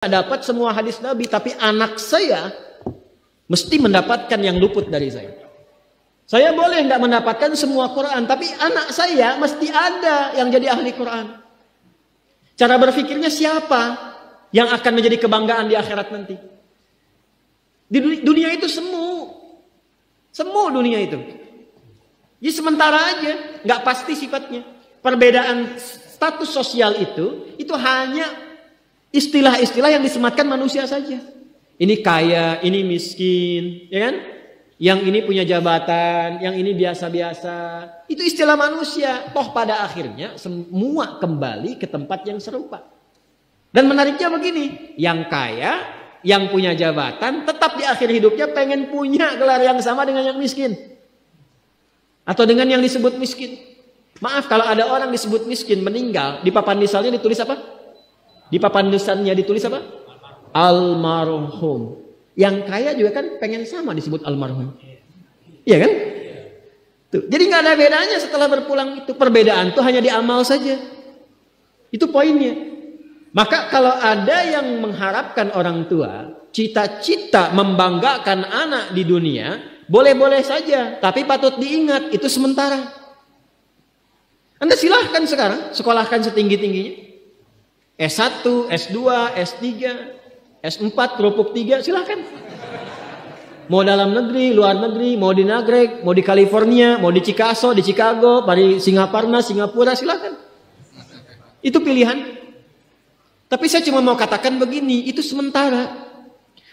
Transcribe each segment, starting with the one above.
dapat semua hadis Nabi, tapi anak saya mesti mendapatkan yang luput dari saya. Saya boleh nggak mendapatkan semua Quran, tapi anak saya mesti ada yang jadi ahli Quran. Cara berpikirnya siapa yang akan menjadi kebanggaan di akhirat nanti? Di dunia itu semu dunia itu. Jadi sementara aja, nggak pasti sifatnya. Perbedaan status sosial itu hanya istilah-istilah yang disematkan manusia saja. Ini kaya, ini miskin, ya kan? Yang ini punya jabatan, yang ini biasa-biasa. Itu istilah manusia. Toh pada akhirnya semua kembali ke tempat yang serupa. Dan menariknya begini, yang kaya, yang punya jabatan, tetap di akhir hidupnya pengen punya gelar yang sama dengan yang miskin. Atau dengan yang disebut miskin. Maaf, kalau ada orang disebut miskin meninggal, di papan nisannya ditulis apa? Di papan nisannya ditulis apa? Almarhum. Yang kaya juga kan pengen sama disebut almarhum. Iya kan? Tuh. Jadi nggak ada bedanya setelah berpulang itu. Perbedaan itu hanya di amal saja. Itu poinnya. Maka kalau ada yang mengharapkan orang tua, cita-cita membanggakan anak di dunia, boleh-boleh saja. Tapi patut diingat, itu sementara. Anda silahkan sekarang, sekolahkan setinggi-tingginya. S1, S2, S3, S4, kerupuk 3, silahkan. Mau dalam negeri, luar negeri, mau di Nagreg, mau di California, mau di Chicago, di Chicago, di Singaparna, Singapura, silahkan. Itu pilihan. Tapi saya cuma mau katakan begini, itu sementara.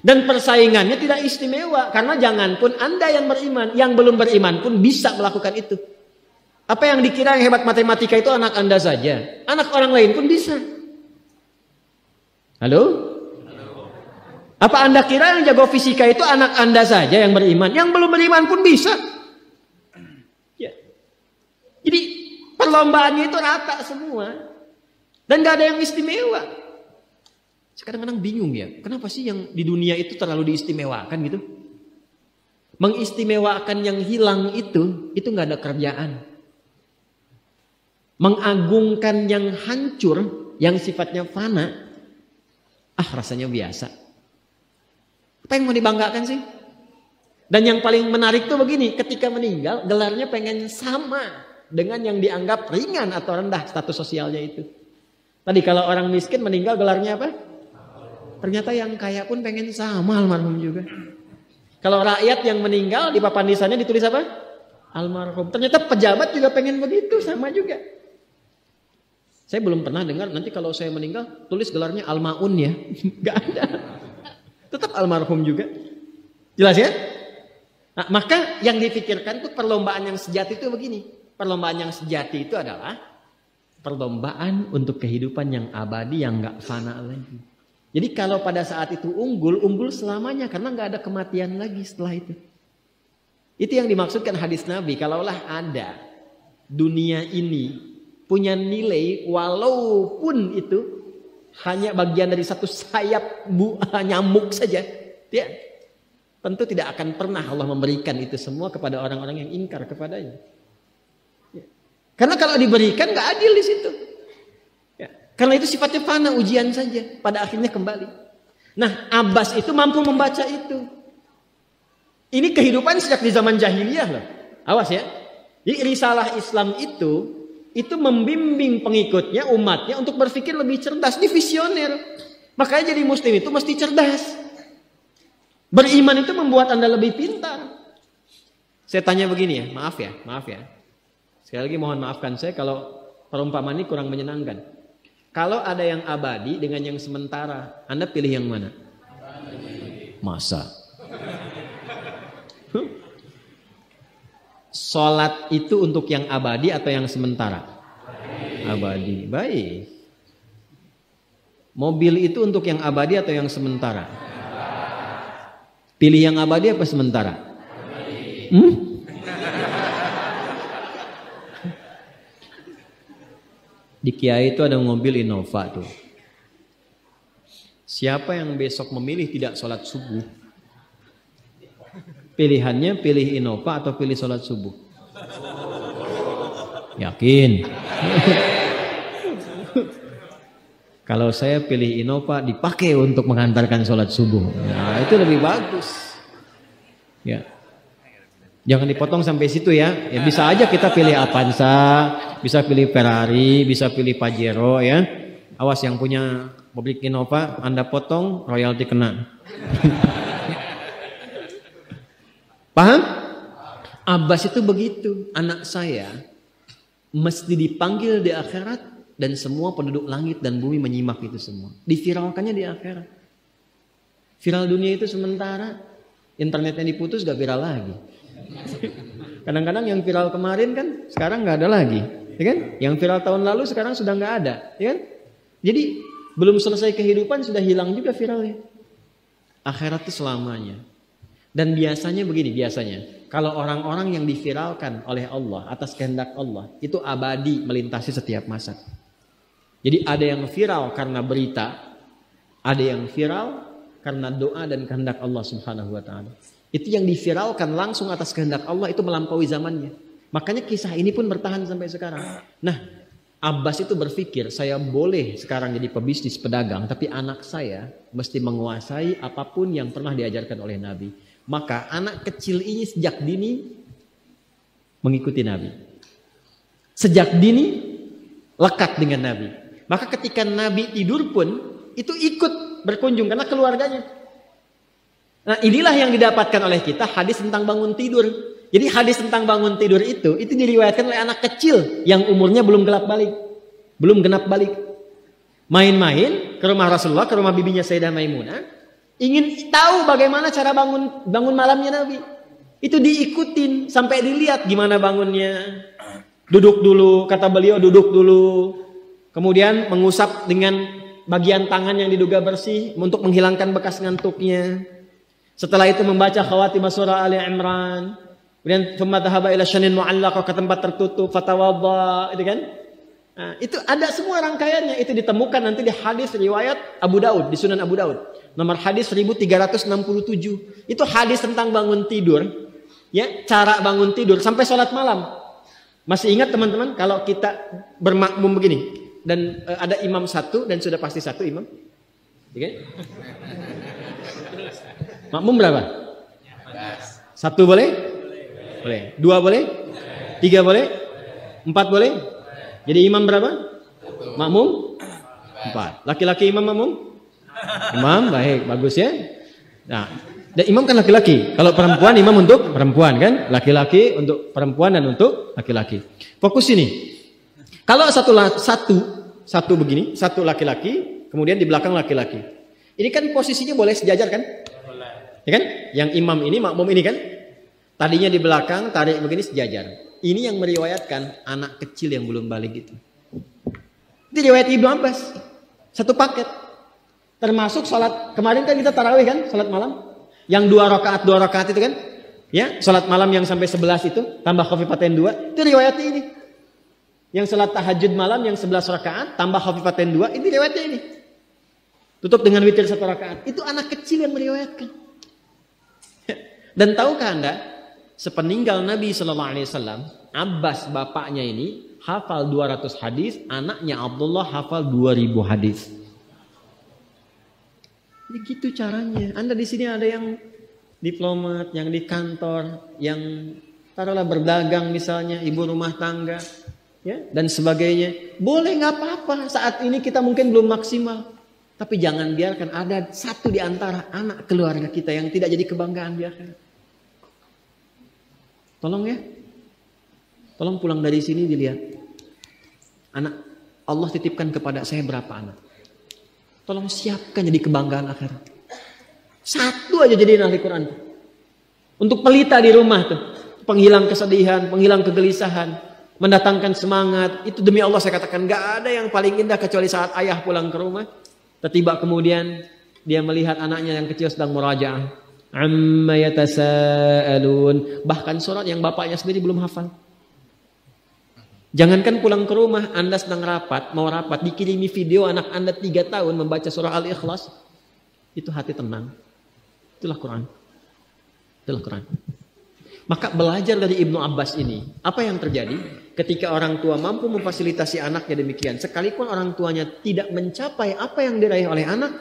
Dan persaingannya tidak istimewa. Karena jangan pun Anda yang beriman, yang belum beriman pun bisa melakukan itu. Apa yang dikira yang hebat matematika itu anak Anda saja. Anak orang lain pun bisa. Halo? Apa Anda kira yang jago fisika itu anak Anda saja yang beriman? Yang belum beriman pun bisa. Ya. Jadi perlombaannya itu rata semua. Dan gak ada yang istimewa. Kadang-kadang bingung ya. Kenapa sih yang di dunia itu terlalu diistimewakan gitu? Mengistimewakan yang hilang itu gak ada kerjaan. Mengagungkan yang hancur, yang sifatnya fana, rasanya biasa. Apa yang mau dibanggakan sih? Dan yang paling menarik tuh begini, ketika meninggal gelarnya pengen sama dengan yang dianggap ringan atau rendah status sosialnya itu. Tadi kalau orang miskin meninggal gelarnya apa? Ternyata yang kaya pun pengen sama almarhum juga. Kalau rakyat yang meninggal di papan nisannya ditulis apa? Almarhum. Ternyata pejabat juga pengen begitu, sama juga. Saya belum pernah dengar nanti kalau saya meninggal tulis gelarnya almaun ya. Gak ada. Tetap almarhum juga. Jelas ya? Nah, maka yang dipikirkan tuh perlombaan yang sejati itu begini. Perlombaan yang sejati itu adalah perlombaan untuk kehidupan yang abadi yang gak fana lagi. Jadi kalau pada saat itu unggul selamanya karena gak ada kematian lagi setelah itu. Itu yang dimaksudkan hadis Nabi. Kalaulah ada dunia ini punya nilai walaupun itu hanya bagian dari satu sayap nyamuk saja, ya, tentu tidak akan pernah Allah memberikan itu semua kepada orang-orang yang ingkar kepadanya. Ya. Karena kalau diberikan nggak adil di situ. Ya. Karena itu sifatnya fana, ujian saja, pada akhirnya kembali. Nah, Abbas itu mampu membaca itu. Ini kehidupan sejak di zaman jahiliyah loh. Awas ya. Jadi risalah Islam itu membimbing pengikutnya, umatnya untuk berpikir lebih cerdas, visioner. Makanya jadi muslim itu mesti cerdas. Beriman itu membuat Anda lebih pintar. Saya tanya begini ya, maaf ya. Sekali lagi mohon maafkan saya kalau perumpamaan ini kurang menyenangkan. Kalau ada yang abadi dengan yang sementara, Anda pilih yang mana? Masa? Sholat itu untuk yang abadi atau yang sementara? Abadi. Baik. Mobil itu untuk yang abadi atau yang sementara? Pilih yang abadi apa sementara? Di Kiai itu ada mobil Innova tuh. Siapa yang besok memilih tidak sholat subuh? Pilihannya pilih Innova atau pilih sholat subuh? Yakin? Kalau saya pilih Innova dipakai untuk mengantarkan sholat subuh. Nah, itu lebih bagus. Ya. Jangan dipotong sampai situ ya. Ya bisa aja kita pilih Avanza, bisa pilih Ferrari, bisa pilih Pajero ya. Awas yang punya pabrik Innova, Anda potong royalti kena. Paham? Abbas itu begitu. Anak saya mesti dipanggil di akhirat. Dan semua penduduk langit dan bumi menyimak itu semua. Diviralkannya di akhirat. Viral dunia itu sementara. Internetnya diputus gak viral lagi. Kadang-kadang yang viral kemarin kan sekarang gak ada lagi. Ya kan? Yang viral tahun lalu sekarang sudah gak ada. Ya kan? Jadi belum selesai kehidupan sudah hilang juga viralnya. Akhirat itu selamanya. Dan biasanya begini, biasanya. Kalau orang-orang yang diviralkan oleh Allah atas kehendak Allah. Itu abadi melintasi setiap masa. Jadi ada yang viral karena berita, ada yang viral karena doa dan kehendak Allah Subhanahu wa taala. Itu yang diviralkan langsung atas kehendak Allah itu melampaui zamannya. Makanya kisah ini pun bertahan sampai sekarang. Nah, Abbas itu berpikir, saya boleh sekarang jadi pebisnis pedagang, tapi anak saya mesti menguasai apapun yang pernah diajarkan oleh Nabi. Maka anak kecil ini sejak dini mengikuti Nabi. Sejak dini lekat dengan Nabi. Maka ketika Nabi tidur pun itu ikut berkunjung karena keluarganya. Nah, inilah yang didapatkan oleh kita hadis tentang bangun tidur. Jadi hadis tentang bangun tidur itu diriwayatkan oleh anak kecil yang umurnya belum genap balik. Main-main ke rumah Rasulullah, ke rumah bibinya Sayyidah Maimunah, ingin tahu bagaimana cara bangun malamnya Nabi. Itu diikutin sampai dilihat gimana bangunnya. Duduk dulu, kata beliau duduk dulu. Kemudian mengusap dengan bagian tangan yang diduga bersih untuk menghilangkan bekas ngantuknya. Setelah itu membaca khawatimah surah Ali Imran. Kemudian thumma dhahaba ila syanin mu'allaq, ke tempat tertutup, fatawadda, itu kan? Nah, itu ada semua rangkaiannya, itu ditemukan nanti di hadis riwayat Abu Daud, di Sunan Abu Daud. Nomor hadis 1367. Itu hadis tentang bangun tidur. Ya, cara bangun tidur sampai sholat malam. Masih ingat teman-teman kalau kita bermakmum begini? Dan ada imam satu dan sudah pasti satu imam. Okay? Makmum berapa? Satu boleh? Boleh. Dua boleh? Tiga boleh? Empat boleh? Jadi imam berapa? Makmum? Empat. Laki-laki imam makmum? Imam, baik, bagus ya. Nah, dan imam kan laki-laki. Kalau perempuan imam untuk perempuan kan? Laki-laki untuk perempuan dan untuk laki-laki. Fokus ini. Kalau satu begini, satu laki-laki, kemudian di belakang laki-laki. Ini kan posisinya boleh sejajar kan? Ya kan? Yang imam ini, makmum ini kan? Tadinya di belakang, tarik begini sejajar. Ini yang meriwayatkan anak kecil yang belum balik itu. Itu riwayat Ibnu Abbas. Satu paket. Termasuk sholat, kemarin kan kita tarawih kan? Sholat malam. Yang dua rakaat itu kan? Ya, sholat malam yang sampai 11 itu, tambah khafifatain 2, itu riwayatnya ini. Yang sholat tahajud malam yang 11 rakaat tambah khafifatain 2, ini riwayatnya ini. Tutup dengan witir 1 rakaat. Itu anak kecil yang meriwayatkan. Dan tahukah Anda, sepeninggal Nabi SAW, Abbas bapaknya ini hafal 200 hadis, anaknya Abdullah hafal 2000 hadis. Begitu caranya. Anda di sini ada yang diplomat, yang di kantor, yang taruhlah berdagang misalnya, ibu rumah tangga. Ya, dan sebagainya. Boleh nggak apa-apa. Saat ini kita mungkin belum maksimal, tapi jangan biarkan ada satu di antara anak keluarga kita yang tidak jadi kebanggaan di akhirat. Tolong ya, tolong pulang dari sini dilihat. Anak Allah titipkan kepada saya berapa anak? Tolong siapkan jadi kebanggaan akhirat. Satu aja jadi ahli Quran. Untuk pelita di rumah tuh, penghilang kesedihan, penghilang kegelisahan. Mendatangkan semangat. Itu demi Allah saya katakan gak ada yang paling indah kecuali saat ayah pulang ke rumah. Tiba kemudian dia melihat anaknya yang kecil sedang murajaah. Amma yatasaalun. Bahkan surat yang bapaknya sendiri belum hafal. Jangankan pulang ke rumah, Anda sedang mau rapat, dikirimi video anak Anda 3 tahun membaca surah Al-Ikhlas. Itu hati tenang. Itulah Quran. Itulah Quran. Maka belajar dari Ibnu Abbas ini. Apa yang terjadi? Ketika orang tua mampu memfasilitasi anaknya demikian. Sekalipun orang tuanya tidak mencapai apa yang diraih oleh anak.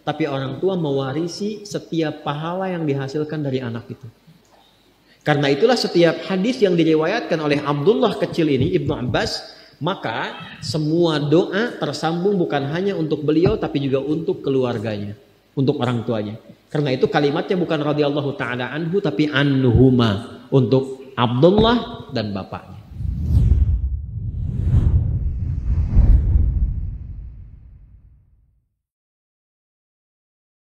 Tapi orang tua mewarisi setiap pahala yang dihasilkan dari anak itu. Karena itulah setiap hadis yang diriwayatkan oleh Abdullah kecil ini, Ibnu Abbas. Maka semua doa tersambung bukan hanya untuk beliau. Tapi juga untuk keluarganya. Untuk orang tuanya. Karena itu kalimatnya bukan radhiyallahu ta'ala anhu tapi anhuma untuk Abdullah dan bapaknya.